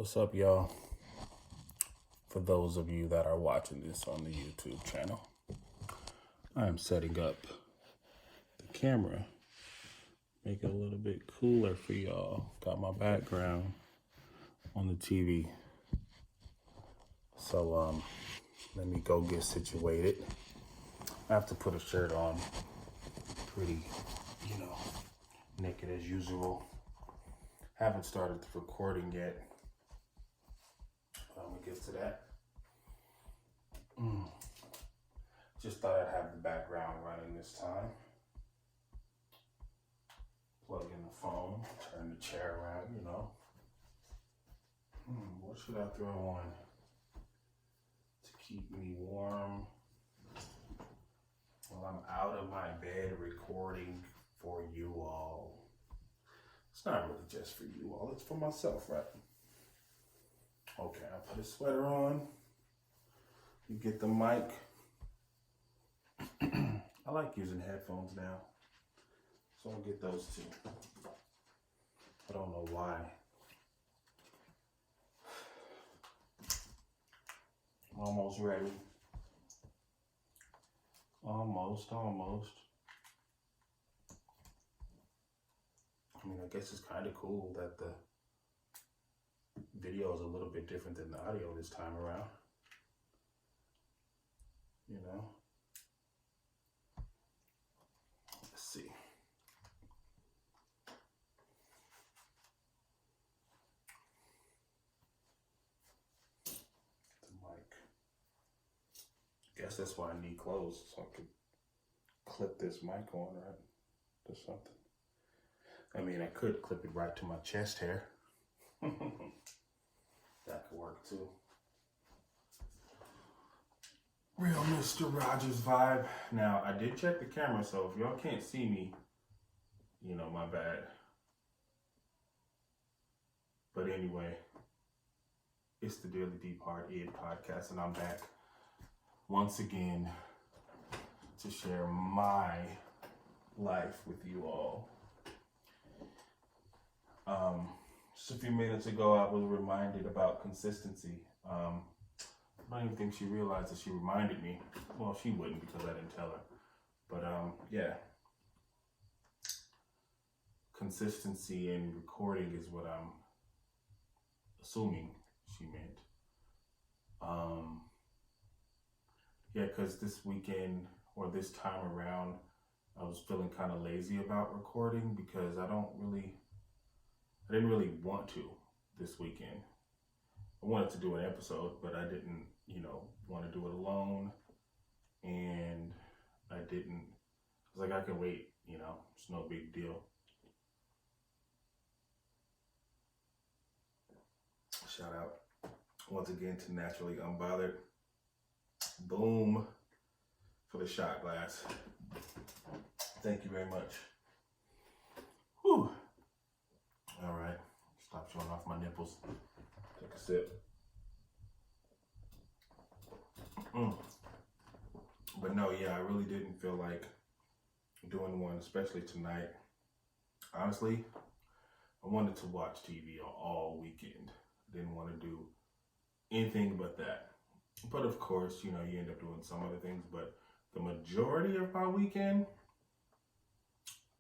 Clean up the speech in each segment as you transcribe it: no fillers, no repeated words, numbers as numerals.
What's up, y'all? For those of you that are watching this on the YouTube channel, I am setting up the camera, make it a little bit cooler for y'all. Got my background on the TV. So, let me go get situated. I have to put a shirt on, pretty, naked as usual. Haven't started the recording yet. I'm gonna get to that. Just thought I'd have the background running this time. Plug in the phone, turn the chair around, What should I throw on to keep me warm while I'm out of my bed recording for you all? It's not really just for you all, it's for myself, right? Okay, I'll put a sweater on. You get the mic. I like using headphones now, so I'll get those too. I don't know why. Almost ready. Almost. I mean, I guess it's kind of cool that the video is a little bit different than the audio this time around. Let's see. The mic. Guess that's why I need clothes, so I could clip this mic on, right? Or something. I mean, I could clip it right to my chest hair. That could work too. Real Mr. Rogers vibe. Now, I did check the camera, so if y'all can't see me, my bad. But anyway, it's the Daily Deep Heart Ed podcast, and I'm back once again to share my life with you all. Just a few minutes ago, I was reminded about consistency. I don't even think she realized that she reminded me. Well, she wouldn't because I didn't tell her. But yeah. Consistency in recording is what I'm assuming she meant. Yeah, because this weekend or this time around, I was feeling kind of lazy about recording because I didn't really want to this weekend. I wanted to do an episode, but I didn't, want to do it alone. And I was like, I can wait, it's no big deal. Shout out once again to Naturally Unbothered. Boom for the shot glass. Thank you very much. Whew. All right, stop showing off my nipples. Take a sip. But no, yeah, I really didn't feel like doing one, especially tonight. Honestly, I wanted to watch TV all weekend. Didn't want to do anything but that. But of course, you end up doing some other things. But the majority of my weekend,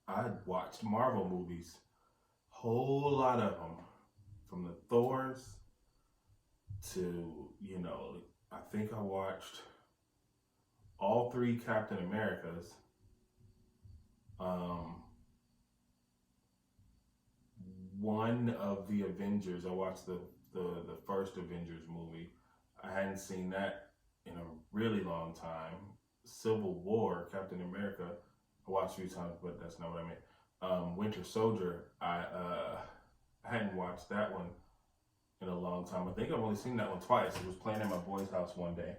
I watched Marvel movies. Whole lot of them. From the Thors to, I think I watched all 3 Captain Americas. One of the Avengers. I watched the first Avengers movie. I hadn't seen that in a really long time. Civil War, Captain America, I watched a few times, but that's not what I meant. Winter Soldier, I hadn't watched that one in a long time. I think I've only seen that one twice. It was playing at my boy's house one day,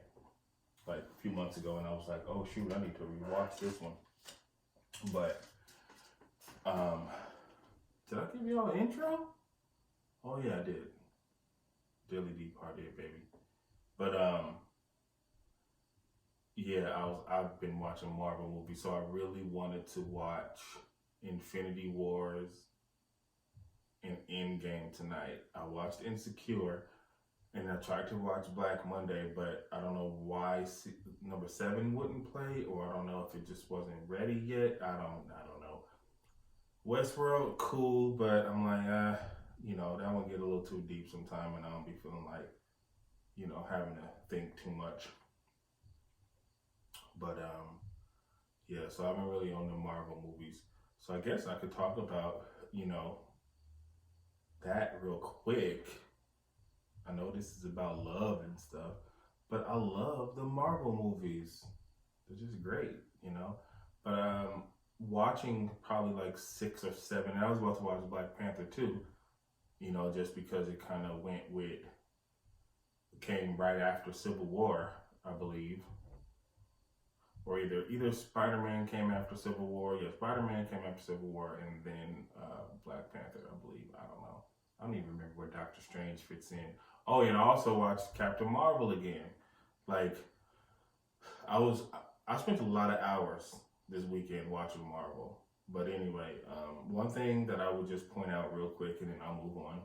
like a few months ago, and I was like, oh shoot, I need to rewatch this one. But, did I give y'all an intro? Oh yeah, I did. Daily Deep Heart Ed, baby. But, yeah, I've been watching Marvel movies, so I really wanted to watch Infinity Wars and Endgame tonight. I watched Insecure, and I tried to watch Black Monday, but I don't know why number 7 wouldn't play, or I don't know if it just wasn't ready yet. I don't know. Westworld, cool, but I'm like, that one get a little too deep sometime, and I don't be feeling like, having to think too much. But yeah, so I've been really on the Marvel movies. So I guess I could talk about, that real quick. I know this is about love and stuff, but I love the Marvel movies. They're just great, But watching probably like 6 or 7, and I was about to watch Black Panther too, just because it kind of came right after Civil War, I believe. Or either Spider-Man came after Civil War. Yeah, Spider-Man came after Civil War, and then Black Panther, I believe. I don't know. I don't even remember where Doctor Strange fits in. Oh, and I also watched Captain Marvel again. Like, I spent a lot of hours this weekend watching Marvel. But anyway, one thing that I would just point out real quick, and then I'll move on,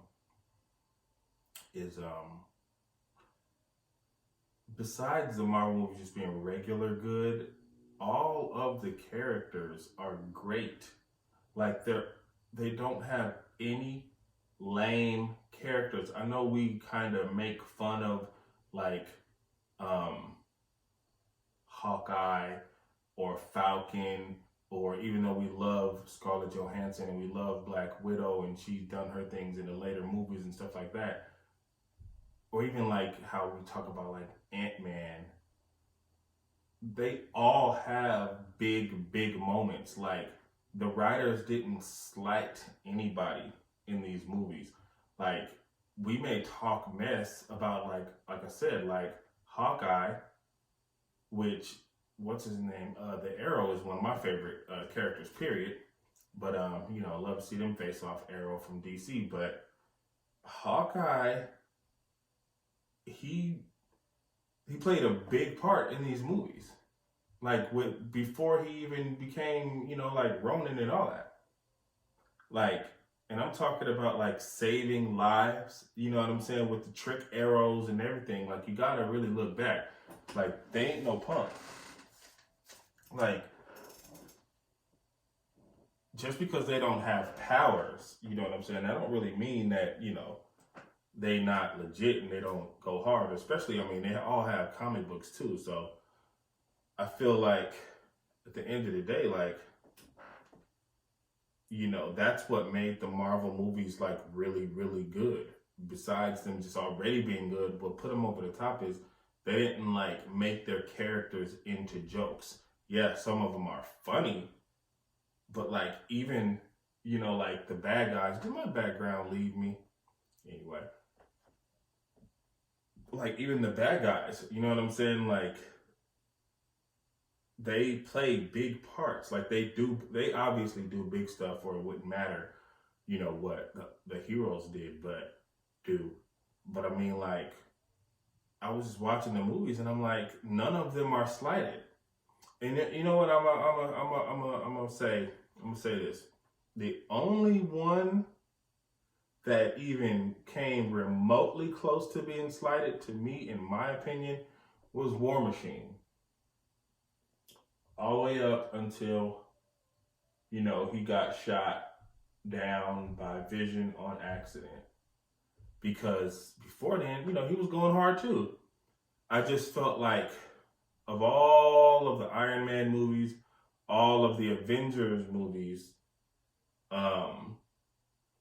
is besides the Marvel movies just being regular good, all of the characters are great. Like, they don't have any lame characters. I know we kind of make fun of like Hawkeye or Falcon, or even though we love Scarlett Johansson and we love Black Widow and she's done her things in the later movies and stuff like that, or even like how we talk about like Ant-Man, they all have big moments. Like, the writers didn't slight anybody in these movies. Like, we may talk mess about like I said, like Hawkeye, which, what's his name? The Arrow is one of my favorite characters, period. But I love to see them face off, Arrow from DC. But Hawkeye, he played a big part in these movies. Like, before he even became, like Ronin and all that. Like, and I'm talking about like saving lives, you know what I'm saying, with the trick arrows and everything. Like, you gotta really look back. Like, they ain't no punk. Like, just because they don't have powers, you know what I'm saying, that don't really mean that, they not legit and they don't go hard. Especially, they all have comic books too. So I feel like at the end of the day, like, that's what made the Marvel movies like really, really good. Besides them just already being good, what put them over the top is they didn't like make their characters into jokes. Yeah, some of them are funny, but like, even, like the bad guys, did my background leave me? Anyway, like, even the bad guys, you know what I'm saying? Like, they play big parts. Like, they obviously do big stuff, or it wouldn't matter, what the heroes did, but like, I was just watching the movies and I'm like, none of them are slighted. And you know what? I'm gonna say this. The only one that even came remotely close to being slighted, to me, in my opinion, was War Machine. All the way up until, he got shot down by Vision on accident. Because before then, he was going hard too. I just felt like, of all of the Iron Man movies, all of the Avengers movies,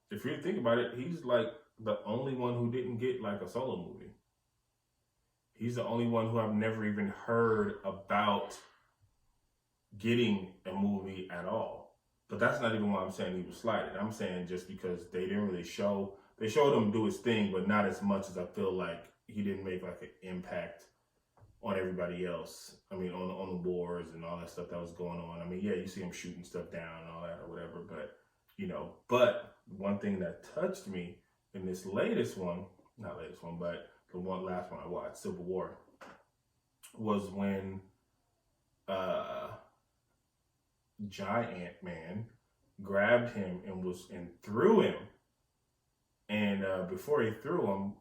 if you think about it, he's like the only one who didn't get like a solo movie. He's the only one who I've never even heard about getting a movie at all. But that's not even why I'm saying he was slighted. I'm saying just because they didn't really they showed him do his thing, but not as much as I feel like he didn't make like an impact on everybody else. On the wars and all that stuff that was going on. Yeah, you see him shooting stuff down and all that or whatever, but but one thing that touched me in this last one, but the last one I watched, Civil War, was when Giant Man grabbed him and threw him before he threw him,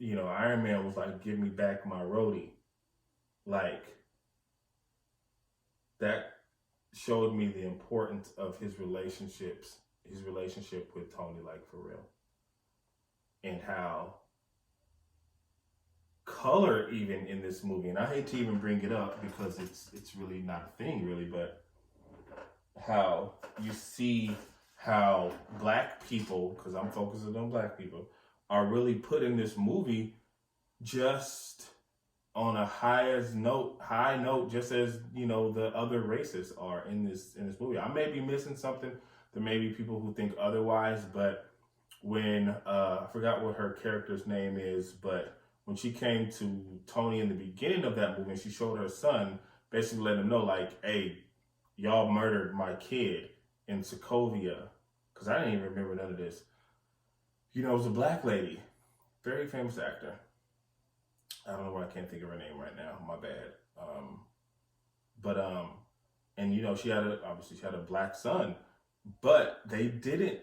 Iron Man was like, "Give me back my roadie." Like, that showed me the importance of his relationship with Tony, like, for real. And how color, even in this movie, and I hate to even bring it up because it's really not a thing really, but how you see how black people, because I'm focusing on black people, are really put in this movie just on a high note, just as the other races are in this movie. I may be missing something. There may be people who think otherwise, but when I forgot what her character's name is, but when she came to Tony in the beginning of that movie and she showed her son, basically letting him know, like, hey, y'all murdered my kid in Sokovia, because I didn't even remember none of this. It was a black lady, very famous actor. I don't know why I can't think of her name right now. My bad. And she had a black son, but they didn't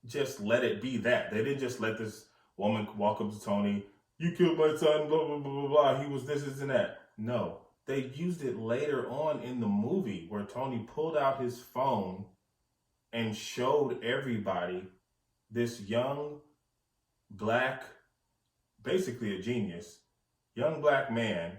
just let it be that. They didn't just let this woman walk up to Tony, "You killed my son, blah, blah, blah, blah, blah. He was this and that." No, they used it later on in the movie where Tony pulled out his phone and showed everybody this young black, basically a genius, young black man.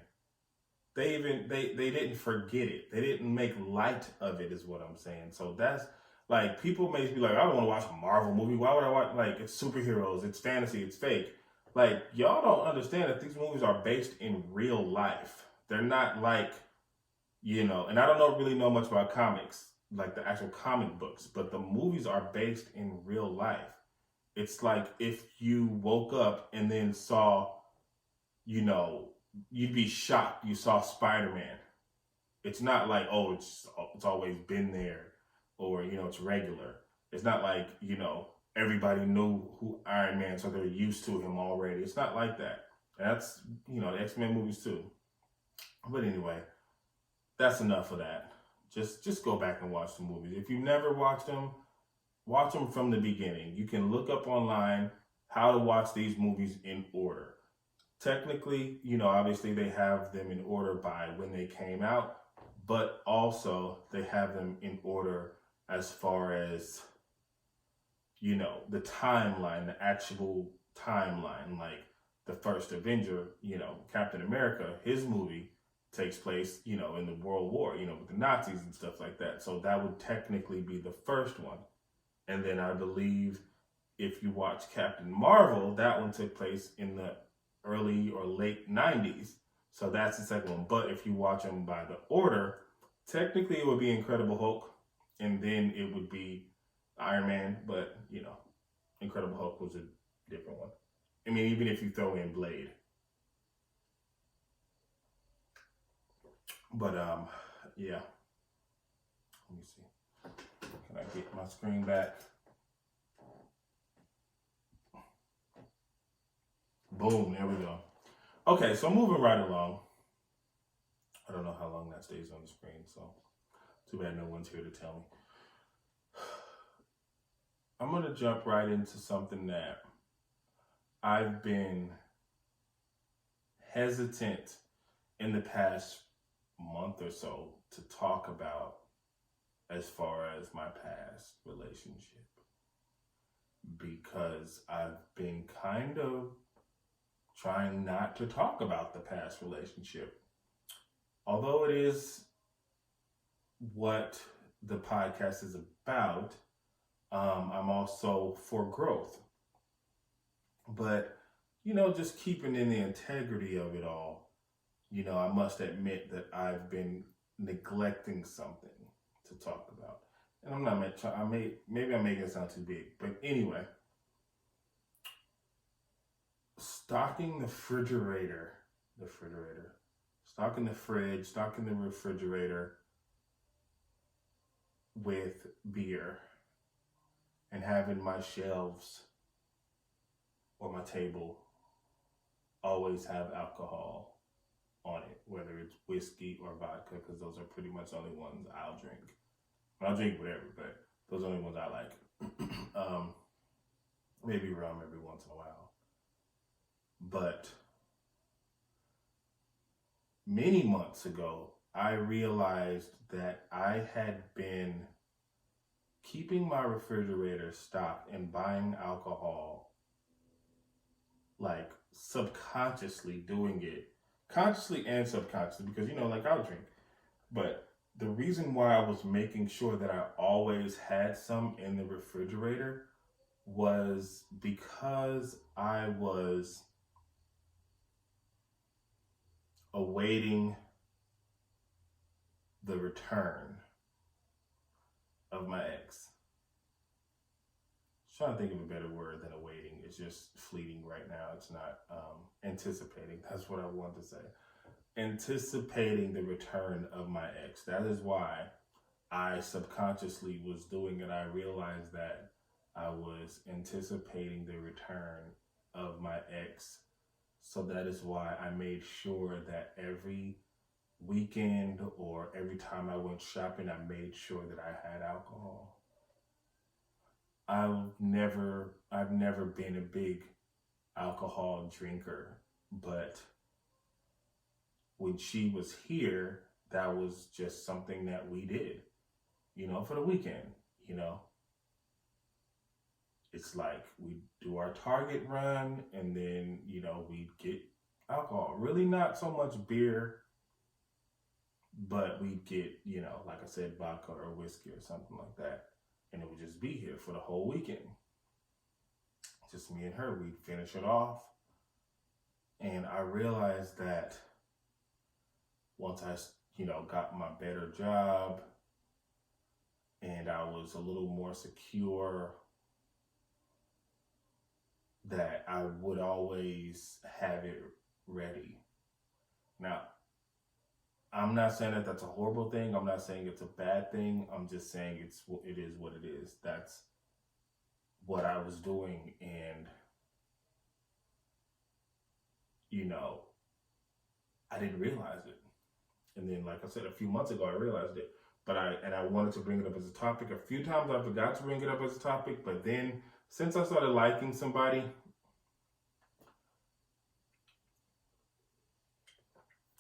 They didn't forget it. They didn't make light of it, is what I'm saying. So that's, like, people may be like, "I don't want to watch a Marvel movie. Why would I watch, like, it's superheroes, it's fantasy, it's fake." Like, y'all don't understand that these movies are based in real life. They're not like, and I don't really know much about comics, like the actual comic books, but the movies are based in real life. It's like if you woke up and then saw, you'd be shocked you saw Spider-Man. It's not like, oh, it's always been there, or, it's regular. It's not like, everybody knew who Iron Man, so they're used to him already. It's not like that. That's, the X-Men movies too. But anyway, that's enough of that. Just go back and watch the movies. If you've never watched them, watch them from the beginning. You can look up online how to watch these movies in order. Technically, obviously they have them in order by when they came out, but also they have them in order as far as, the timeline, the actual timeline. Like the first Avenger, Captain America, his movie takes place, in the World War, with the Nazis and stuff like that. So that would technically be the first one. And then I believe if you watch Captain Marvel, that one took place in the early or late 90s. So that's the second one. But if you watch them by the order, technically it would be Incredible Hulk, and then it would be Iron Man. But, Incredible Hulk was a different one. I mean, even if you throw in Blade. But, yeah. Let me see. Can I get my screen back? Boom, there we go. Okay, so moving right along. I don't know how long that stays on the screen, so too bad no one's here to tell me. I'm going to jump right into something that I've been hesitant in the past month or so to talk about as far as my past relationship, because I've been kind of trying not to talk about the past relationship. Although it is what the podcast is about, I'm also for growth. But, just keeping in the integrity of it all, I must admit that I've been neglecting something to talk about. And I'm not, maybe I'm making it sound too big, but anyway, stocking the refrigerator, stocking the fridge, stocking the refrigerator with beer, and having my shelves or my table always have alcohol on it, whether it's whiskey or vodka, because those are pretty much the only ones I'll drink. I'll drink whatever, but those are the only ones I like. maybe rum every once in a while. But many months ago, I realized that I had been keeping my refrigerator stocked and buying alcohol, like subconsciously doing it, consciously and subconsciously, because, like I'll drink. But the reason why I was making sure that I always had some in the refrigerator was because I was awaiting the return of my ex. I'm trying to think of a better word than awaiting. It's just fleeting right now. It's not anticipating. That's what I want to say. Anticipating the return of my ex. That is why I subconsciously was doing it. I realized that I was anticipating the return of my ex. So that is why I made sure that every weekend or every time I went shopping, I made sure that I had alcohol. I've never been a big alcohol drinker, but when she was here, that was just something that we did, for the weekend, It's like we do our Target run and then, we get alcohol. Really not so much beer, but we get, like I said, vodka or whiskey or something like that. And it would just be here for the whole weekend. Just me and her, we'd finish it off. And I realized that once I, got my better job and I was a little more secure, that I would always have it ready. Now, I'm not saying that that's a horrible thing. I'm not saying it's a bad thing. I'm just saying it is what it is. That's what I was doing. And, I didn't realize it. And then, like I said, a few months ago, I realized it. But I wanted to bring it up as a topic. A few times I forgot to bring it up as a topic. But then, since I started liking somebody,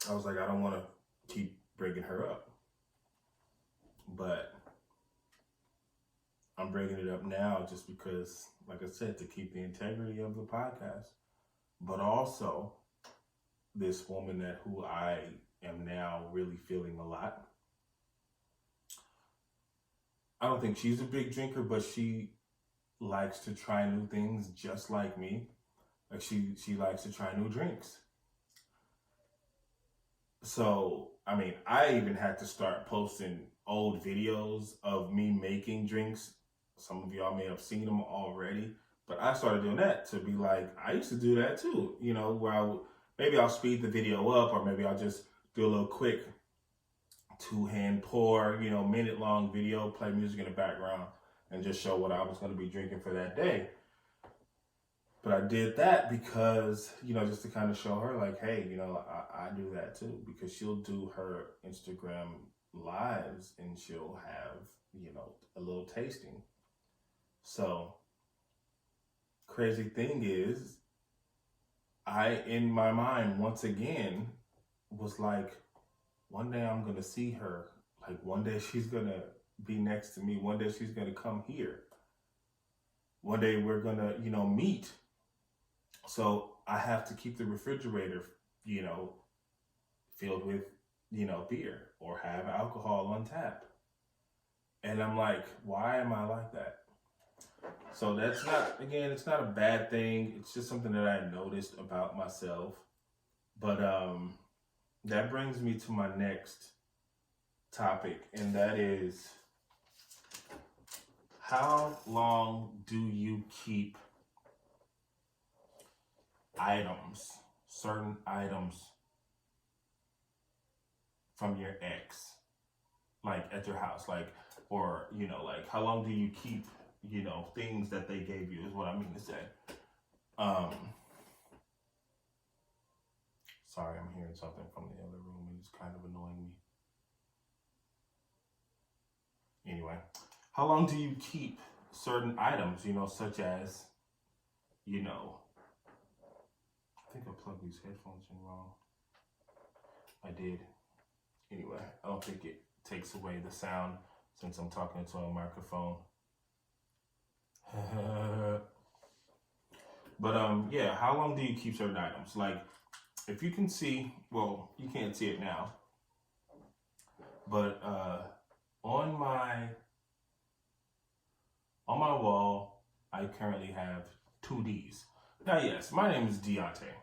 I was like, I don't want to keep bringing her up. But I'm bringing it up now just because, like I said, to keep the integrity of the podcast. But also, this woman who I am now really feeling a lot. I don't think she's a big drinker, but she likes to try new things just like me. Like she likes to try new drinks. So, I even had to start posting old videos of me making drinks. Some of y'all may have seen them already, but I started doing that to be like, I used to do that too, where maybe I'll speed the video up, or maybe I'll just do a little quick 2-hand pour, minute-long video, play music in the background, and just show what I was going to be drinking for that day. But I did that because, just to kind of show her like, hey, I do that too, because she'll do her Instagram lives and she'll have, a little tasting. So, crazy thing is, I, in my mind, once again, was like, one day I'm going to see her. Like, one day she's going to be next to me. One day she's going to come here. One day we're going to, meet. So I have to keep the refrigerator, filled with, beer or have alcohol on tap. And I'm like, why am I like that? So that's not, again, it's not a bad thing. It's just something that I noticed about myself. But that brings me to my next topic, and that is, how long do you keep certain items from your ex, like at your house, or how long do you keep, things that they gave you, is what I mean to say. Sorry, I'm hearing something from the other room and it's kind of annoying me. Anyway, how long do you keep certain items, such as you know, I think I plugged these headphones in wrong. I did. Anyway, I don't think it takes away the sound since I'm talking to a microphone. But yeah, how long do you keep certain items? Like, if you can see, well, you can't see it now, but on my wall, I currently have 2 Ds. Now, yes, my name is Deontay.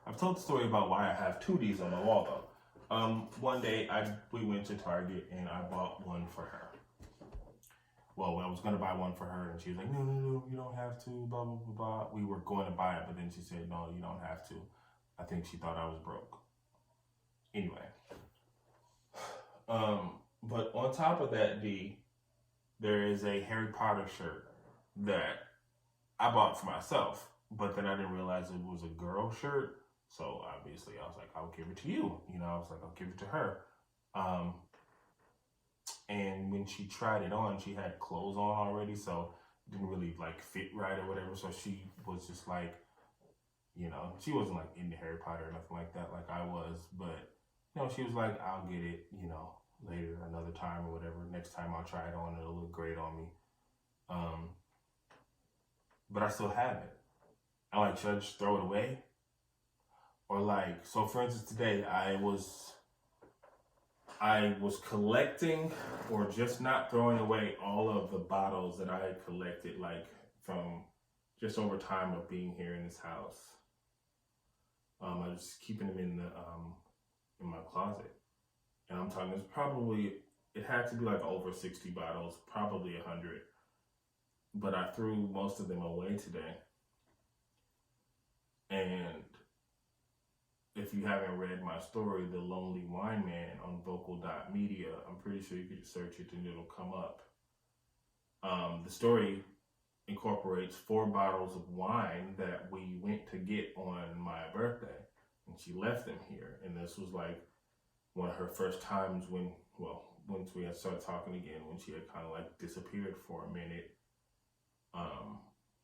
I've told the story about why I have 2 Ds on my wall, though. One day, we went to Target, and I bought one for her. Well, I was going to buy one for her, and she was like, no, you don't have to, blah, blah, blah, blah. We were going to buy it, but then she said, no, you don't have to. I think she thought I was broke. Anyway. But on top of that, there is a Harry Potter shirt that I bought for myself, but then I didn't realize it was a girl shirt. So obviously I was like, I'll give it to you. I was like, I'll give it to her. And when she tried it on, she had clothes on already, so it didn't really like fit right or whatever. So she was just like, she wasn't like into Harry Potter or nothing like that, like I was. But she was like, I'll get it, later, another time or whatever. Next time I'll try it on, it'll look great on me. But I still have it. I'm like, should I just throw it away? Or like, so for instance, today I was collecting, or just not throwing away, all of the bottles that I had collected, like from just over time of being here in this house. I was keeping them in my closet, and I'm talking, it had to be like over 60 bottles, probably 100, but I threw most of them away today. And if you haven't read my story, The Lonely Wine Man, on vocal.media, I'm pretty sure you could search it and it'll come up. The story incorporates 4 bottles of wine that we went to get on my birthday, and she left them here. And this was like one of her first times once we had started talking again, when she had kind of like disappeared for a minute.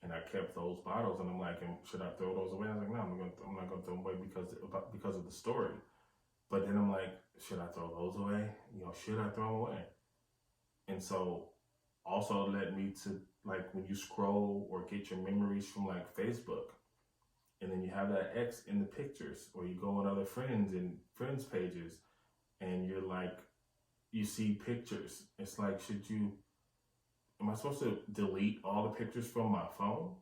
And I kept those bottles, and I'm like, should I throw those away? I was like, no, I'm not gonna throw them away because of the story. But then I'm like, should I throw those away? Should I throw them away? And so also led me to, like, when you scroll or get your memories from like Facebook, and then you have that X in the pictures, or you go on other friends pages, and you're like, you see pictures. It's like, am I supposed to delete all the pictures from my phone?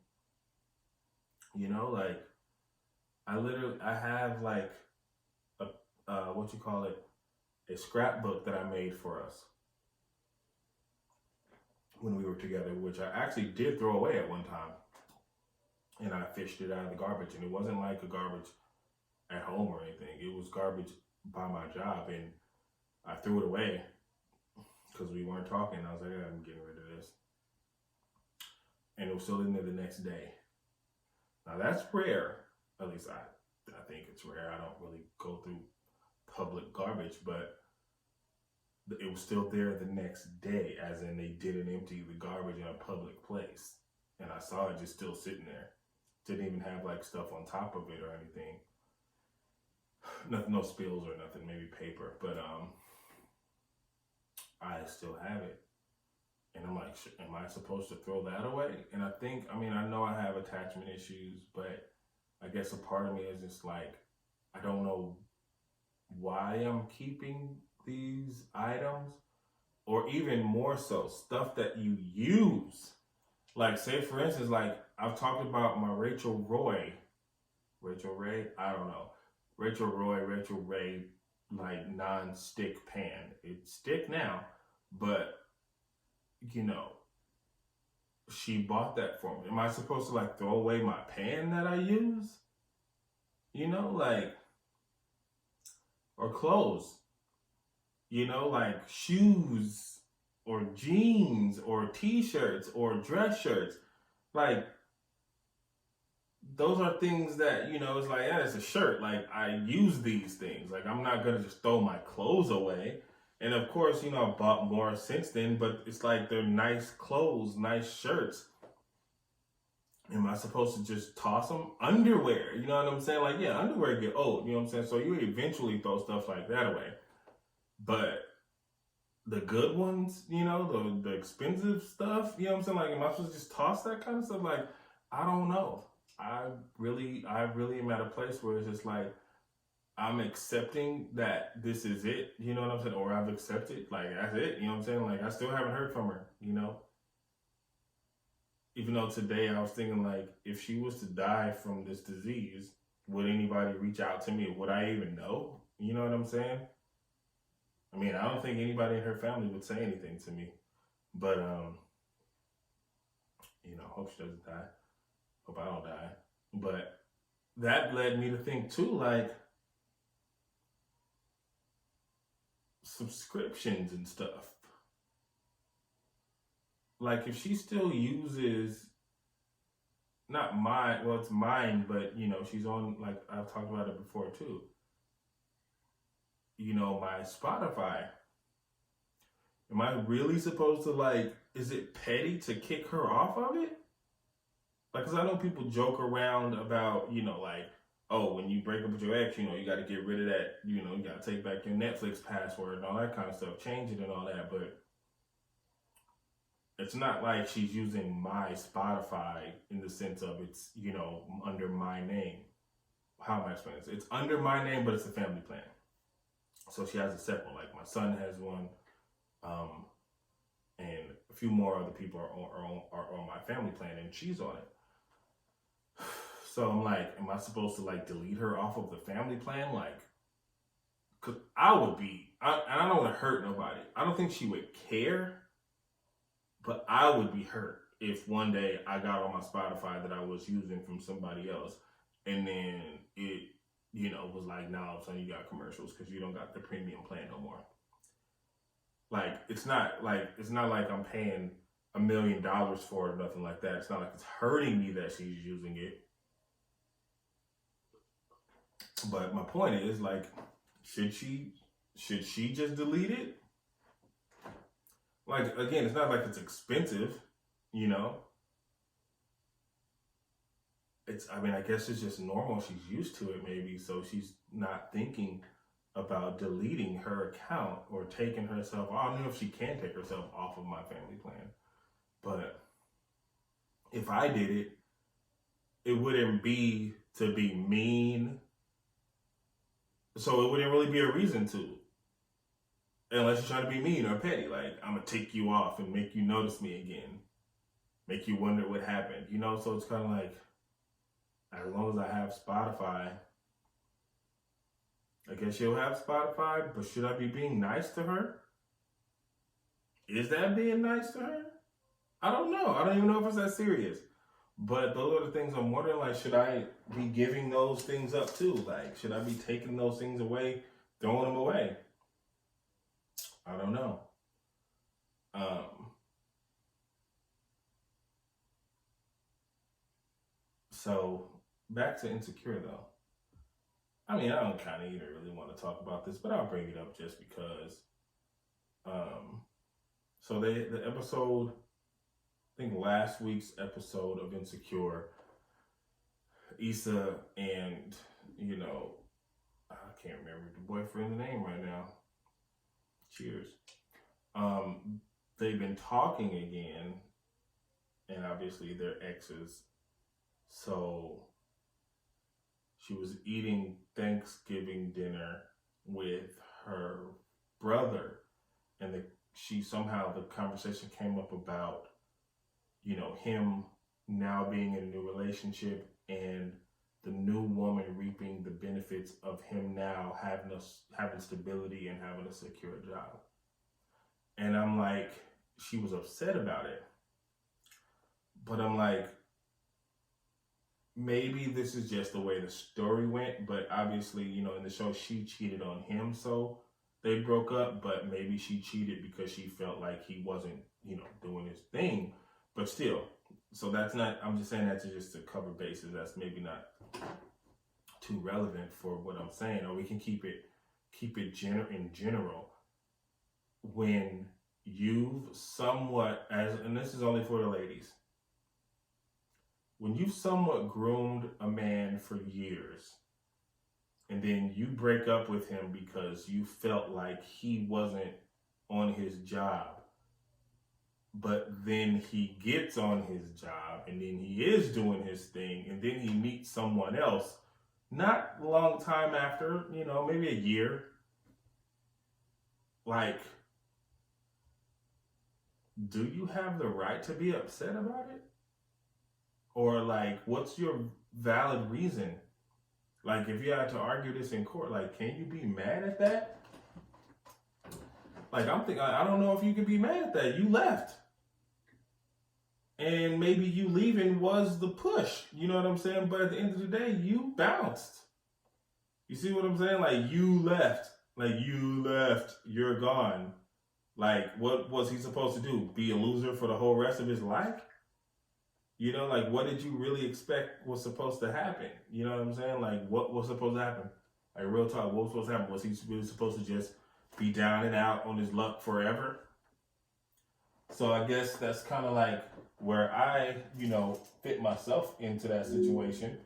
Like, I have like a, a scrapbook that I made for us when we were together, which I actually did throw away at one time. And I fished it out of the garbage, and it wasn't like a garbage at home or anything. It was garbage by my job, and I threw it away because we weren't talking. I was like, I'm getting rid of this. And it was still in there the next day. Now that's rare. At least I think it's rare. I don't really go through public garbage, but it was still there the next day, as in they didn't empty the garbage in a public place. And I saw it just still sitting there. Didn't even have like stuff on top of it or anything. Nothing, no spills or nothing, maybe paper. But I still have it. And I'm like, am I supposed to throw that away? And I know I have attachment issues, but I guess a part of me is just like, I don't know why I'm keeping these items, or even more so, stuff that you use. Like, say for instance, like I've talked about my Rachel Ray, like non-stick pan. It's stick now, but she bought that for me. Am I supposed to like throw away my pan that I use? Like, or clothes, like shoes or jeans or t-shirts or dress shirts. Like, those are things that, it's like, yeah, it's a shirt. Like, I use these things. Like, I'm not going to just throw my clothes away. And of course, I've bought more since then, but it's like they're nice clothes, nice shirts. am I supposed to just toss them? Underwear, you know what I'm saying? Like, yeah, underwear get old, you know what I'm saying? So you eventually throw stuff like that away. But the good ones, you know, the expensive stuff, you know what I'm saying? Like, am I supposed to just toss that kind of stuff? Like, I don't know. I really am at a place where it's just like, I'm accepting that this is it, you know what I'm saying? Or I've accepted, like, that's it, you know what I'm saying? Like, I still haven't heard from her, you know? Even though today I was thinking, like, if she was to die from this disease, would anybody reach out to me? Would I even know? You know what I'm saying? I mean, I don't think anybody in her family would say anything to me. But, you know, hope she doesn't die. Hope I don't die. But that led me to think, too, like, subscriptions and stuff. Like, if she still uses, not mine, well, it's mine, but, you know, she's on, like, I've talked about it before, too. You know, my Spotify. Am I really supposed to, like, is it petty to kick her off of it? Like, because I know people joke around about, you know, like, oh, when you break up with your ex, you know, you got to get rid of that, you know, you got to take back your Netflix password and all that kind of stuff, change it and all that. But it's not like she's using my Spotify in the sense of it's, you know, under my name. How am I explaining this? It's under my name, but it's a family plan. So she has a separate one. Like, my son has one, and a few more other people are on my family plan, and she's on it. So I'm like, am I supposed to, like, delete her off of the family plan? Like, because I would be, and I don't want to hurt nobody. I don't think she would care, but I would be hurt if one day I got on my Spotify that I was using from somebody else, and then it, you know, was like, now all of a sudden you got commercials because you don't got the premium plan no more. Like, it's not like I'm paying $1 million for it or nothing like that. It's not like it's hurting me that she's using it. But my point is, like, should she just delete it? Like, again, it's not like it's expensive, you know. It's, I mean, I guess it's just normal. She's used to it maybe, so she's not thinking about deleting her account or taking herself. I don't know if she can take herself off of my family plan, but if I did it, it wouldn't be to be mean. So it wouldn't really be a reason to, unless you're trying to be mean or petty. Like, I'm gonna take you off and make you notice me again, make you wonder what happened, you know. So it's kind of like, as long as I have Spotify, I guess she'll have Spotify, but should I be being nice to her? Is that being nice to her? I don't know. I don't even know if it's that serious. But those are the things I'm wondering, like, should I be giving those things up too? Like, should I be taking those things away, throwing them away? I don't know. So, back to Insecure, though. I mean, I don't kind of even really want to talk about this, but I'll bring it up just because. So the episode, I think last week's episode of Insecure, Issa and, you know, I can't remember the boyfriend's name right now. Cheers. They've been talking again, and obviously they're exes. So she was eating Thanksgiving dinner with her brother, and the conversation came up about, you know, him now being in a new relationship and the new woman reaping the benefits of him now having stability and having a secure job. And I'm like, she was upset about it. But I'm like, maybe this is just the way the story went, but obviously, you know, in the show, she cheated on him, so they broke up, but maybe she cheated because she felt like he wasn't, you know, doing his thing, but still. So that's not, I'm just saying that just to cover bases. That's maybe not too relevant for what I'm saying, or we can keep it in general. When you've somewhat, and this is only for the ladies, when you've somewhat groomed a man for years and then you break up with him because you felt like he wasn't on his job, but then he gets on his job and then he is doing his thing and then he meets someone else not a long time after, maybe a year. Like, do you have the right to be upset about it? Or like, what's your valid reason? Like, if you had to argue this in court, like, can you be mad at that? Like, I don't know if you can be mad at that. You left. And maybe you leaving was the push. You know what I'm saying? But at the end of the day, you bounced. You see what I'm saying? Like, you left. Like, you left. You're gone. Like, what was he supposed to do? Be a loser for the whole rest of his life? Like, what did you really expect was supposed to happen? You know what I'm saying? Like, what was supposed to happen? Like, real talk, what was supposed to happen? Was he really supposed to just be down and out on his luck forever? So I guess that's kind of like where I, fit myself into that situation,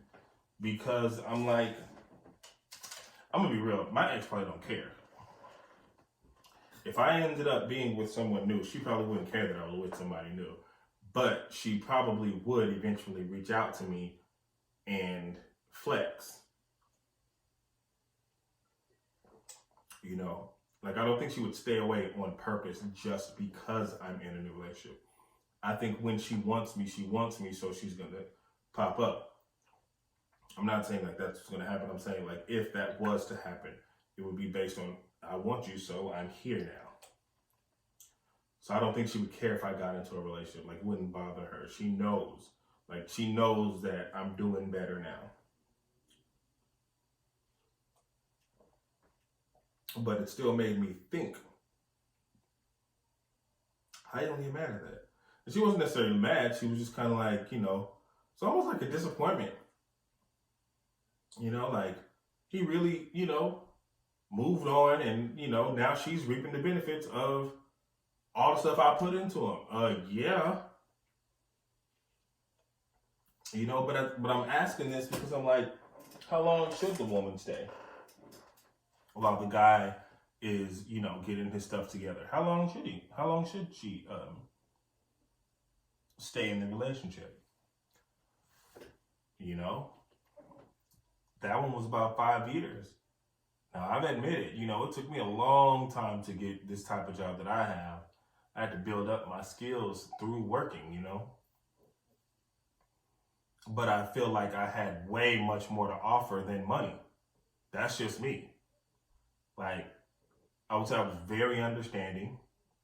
because I'm like, I'm going to be real. My ex probably don't care. If I ended up being with someone new, she probably wouldn't care that I was with somebody new. But she probably would eventually reach out to me and flex. Like, I don't think she would stay away on purpose just because I'm in a new relationship. I think when she wants me, so she's going to pop up. I'm not saying like that's what's going to happen. I'm saying like if that was to happen, it would be based on, I want you, so I'm here now. So I don't think she would care if I got into a relationship. Like, it wouldn't bother her. She knows. Like, she knows that I'm doing better now. But it still made me think, how you don't get mad at that? And she wasn't necessarily mad. She was just kind of like, it's almost like a disappointment. Like, he really, moved on and, now she's reaping the benefits of all the stuff I put into him. Yeah. But I'm asking this because I'm like, how long should the woman stay while the guy is, getting his stuff together? How long should he? How long should she stay in the relationship? That one was about 5 years. Now, I've admitted, it took me a long time to get this type of job that I have. I had to build up my skills through working, But I feel like I had way much more to offer than money. That's just me. Like, I would say I was very understanding.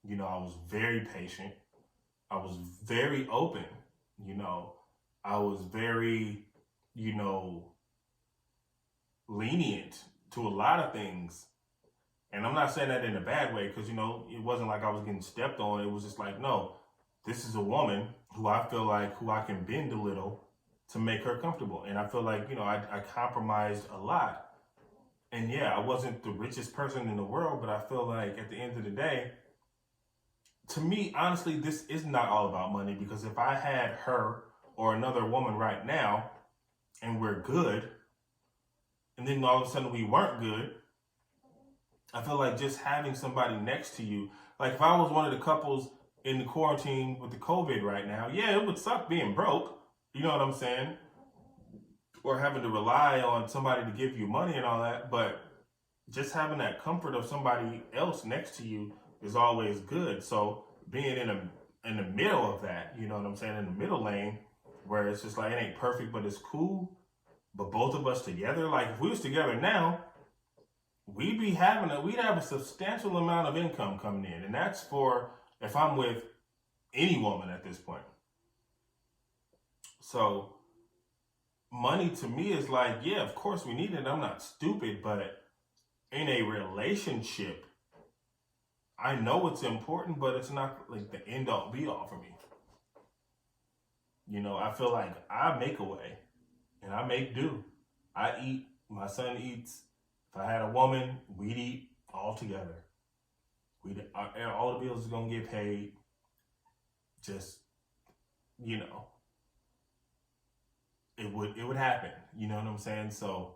I was very patient. I was very open. I was very, lenient to a lot of things. And I'm not saying that in a bad way, because, it wasn't like I was getting stepped on. It was just like, no, this is a woman who I feel like who I can bend a little to make her comfortable. And I feel like, I compromised a lot. And yeah, I wasn't the richest person in the world, but I feel like at the end of the day, to me, honestly, this is not all about money, because if I had her or another woman right now and we're good, and then all of a sudden we weren't good, I feel like just having somebody next to you, like if I was one of the couples in the quarantine with the COVID right now, yeah, it would suck being broke. You know what I'm saying? Or having to rely on somebody to give you money and all that. But just having that comfort of somebody else next to you is always good. So being in the middle of that, you know what I'm saying, in the middle lane, where it's just like, it ain't perfect, but it's cool. But both of us together, like if we was together now, we'd have a substantial amount of income coming in. And that's for if I'm with any woman at this point. So money to me is like, yeah, of course we need it. I'm not stupid, but in a relationship, I know it's important, but it's not like the end all be all for me. I feel like I make a way and I make do. I eat, my son eats. If I had a woman, we'd eat all together. All the bills are going to get paid. Just, it would happen. You know what I'm saying? So,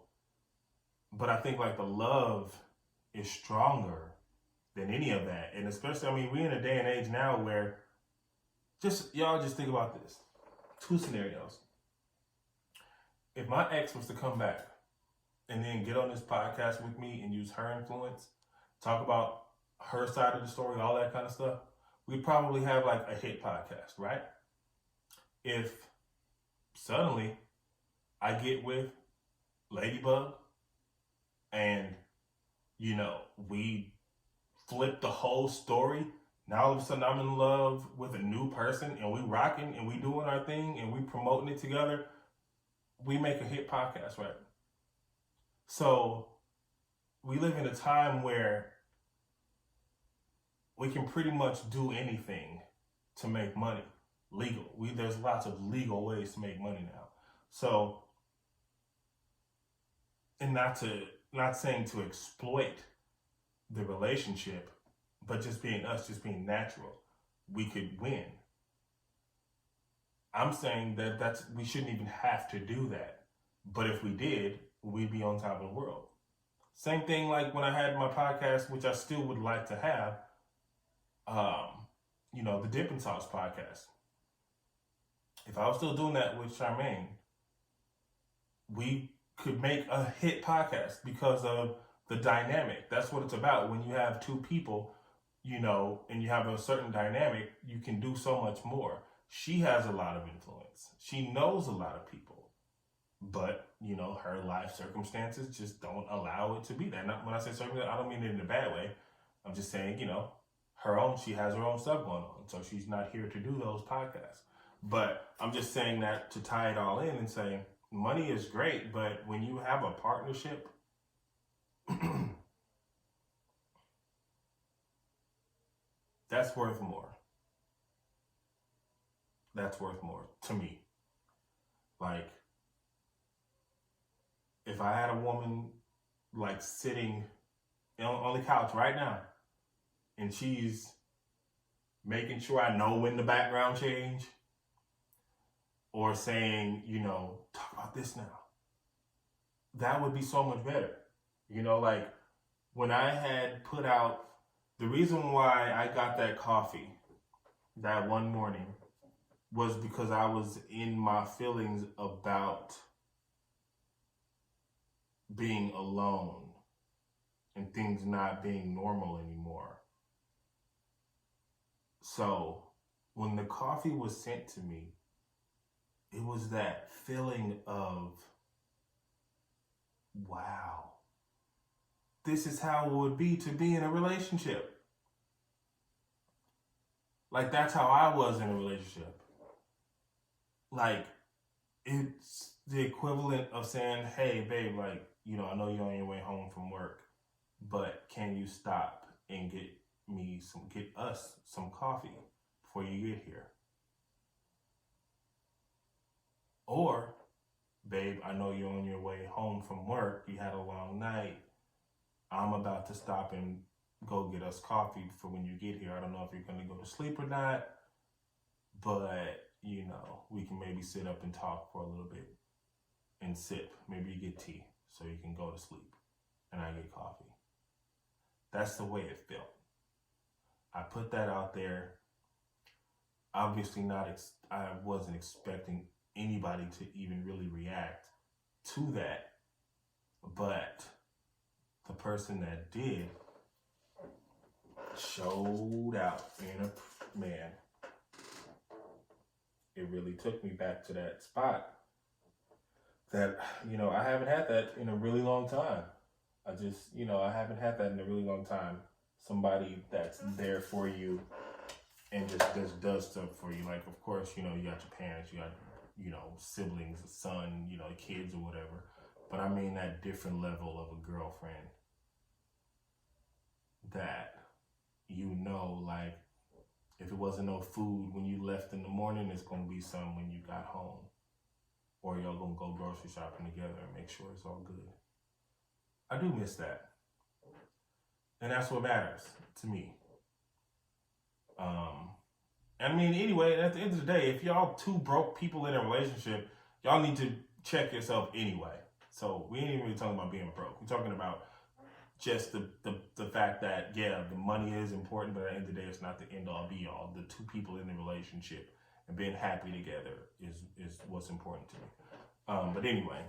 but I think like the love is stronger than any of that. And especially, I mean, we're in a day and age now where y'all just think about this. 2 scenarios. If my ex was to come back and then get on this podcast with me and use her influence, talk about her side of the story, all that kind of stuff, we'd probably have like a hit podcast, right? If suddenly I get with Ladybug and, you know, we flip the whole story. Now all of a sudden I'm in love with a new person and we rocking and we doing our thing and we promoting it together. We make a hit podcast, right? So we live in a time where we can pretty much do anything to make money. Legal. There's lots of legal ways to make money now. So, and not saying to exploit the relationship, but just being us, just being natural, we could win. I'm saying that we shouldn't even have to do that. But if we did, we'd be on top of the world. Same thing like when I had my podcast, which I still would like to have, you know, the Dippin' Sauce podcast. If I was still doing that with Charmaine, we could make a hit podcast because of the dynamic. That's what it's about. When you have 2 people, you know, and you have a certain dynamic, you can do so much more. She has a lot of influence. She knows a lot of people, but, you know, her life circumstances just don't allow it to be that. When I say circumstances, I don't mean it in a bad way. I'm just saying, you know, she has her own stuff going on. So she's not here to do those podcasts. But I'm just saying that to tie it all in and say, money is great, but when you have a partnership, that's worth more. That's worth more to me. Like, if I had a woman like sitting on the couch right now and she's making sure I know when the background change, or saying, you know, talk about this now, that would be so much better. You know, like when I had put out, the reason why I got that coffee that one morning was because I was in my feelings about being alone and things not being normal anymore. So when the coffee was sent to me, it was that feeling of, wow, this is how it would be to be in a relationship. Like, that's how I was in a relationship. Like, it's the equivalent of saying, hey, babe, like, you know, I know you're on your way home from work, but can you stop and get us some coffee before you get here? Or, babe, I know you're on your way home from work. You had a long night. I'm about to stop and go get us coffee for when you get here. I don't know if you're going to go to sleep or not, but, you know, we can maybe sit up and talk for a little bit and sip. Maybe you get tea so you can go to sleep and I get coffee. That's the way it felt. I put that out there. Obviously I wasn't expecting anybody to even really react to that, but the person that did showed out. Man, it really took me back to that spot that, you know, I haven't had that in a really long time. I haven't had that in a really long time. Somebody that's there for you and just does stuff for you. Like, of course, you know, you got your parents, you got, you know, siblings, a son, you know, kids or whatever. But I mean that different level of a girlfriend that, you know, like, if it wasn't no food when you left in the morning, it's going to be some when you got home. Or y'all going to go grocery shopping together and make sure it's all good. I do miss that. And that's what matters to me. I mean, anyway, at the end of the day, if y'all 2 broke people in a relationship, y'all need to check yourself anyway. So we ain't even really talking about being broke. We're talking about just the fact that, yeah, the money is important, but at the end of the day, it's not the end all be all. The two people in the relationship and being happy together is what's important to me. But anyway,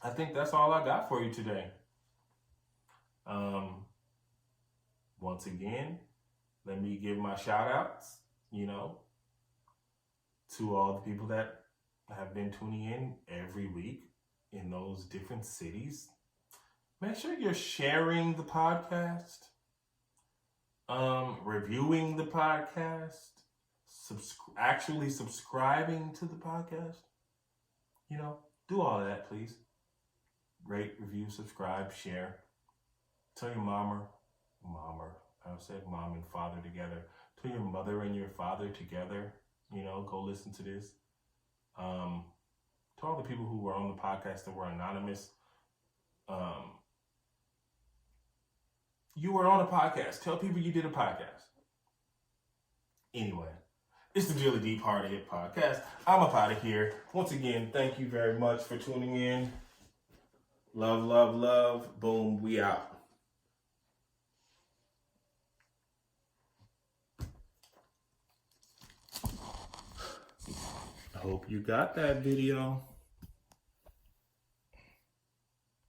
I think that's all I got for you today. Once again, let me give my shout outs, to all the people that have been tuning in every week in those different cities. Make sure you're sharing the podcast, reviewing the podcast, actually subscribing to the podcast. Do all of that, please. Rate, review, subscribe, share. Tell your I said mom and father together. Tell your mother and your father together. Go listen to this. To all the people who were on the podcast that were anonymous, you were on a podcast. Tell people you did a podcast. Anyway, it's the Really Deep Hard to Hit podcast. I'm up out of here. Once again, thank you very much for tuning in. Love, love, love. Boom, we out. I hope you got that video.